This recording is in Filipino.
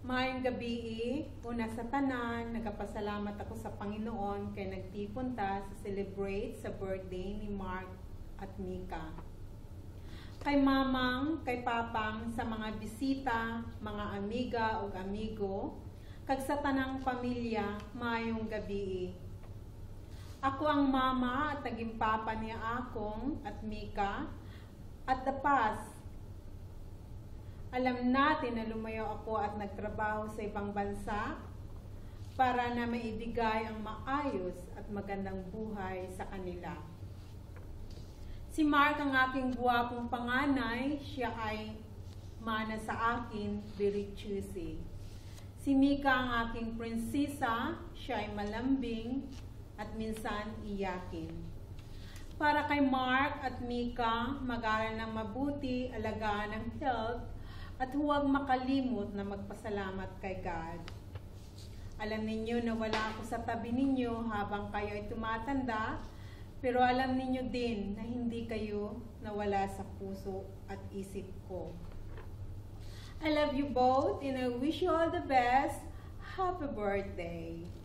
Maayong gabi, una sa tanan, nagapasalamat ako sa Panginoon kay nagtipunta sa celebrate sa birthday ni Mark at Mika. Kay mamang, kay papang, sa mga bisita, mga amiga o amigo, kag sa tanang pamilya, maayong gabi. Ako ang mama at naging papa niya Akong at Mika at dapas. Alam natin na lumayo ako at nagtrabaho sa ibang bansa para na maibigay ang maayos at magandang buhay sa kanila. Si Mark ang aking guwapong panganay, siya ay mana sa akin, very choosy. Si Mika ang aking prinsesa, siya ay malambing at minsan iyakin. Para kay Mark at Mika, mag-aral ng mabuti, alagaan ng health, at huwag makalimot na magpasalamat kay God. Alam ninyo na wala ako sa tabi ninyo habang kayo ay tumatanda, pero alam ninyo din na hindi kayo nawala sa puso at isip ko. I love you both and I wish you all the best. Happy birthday!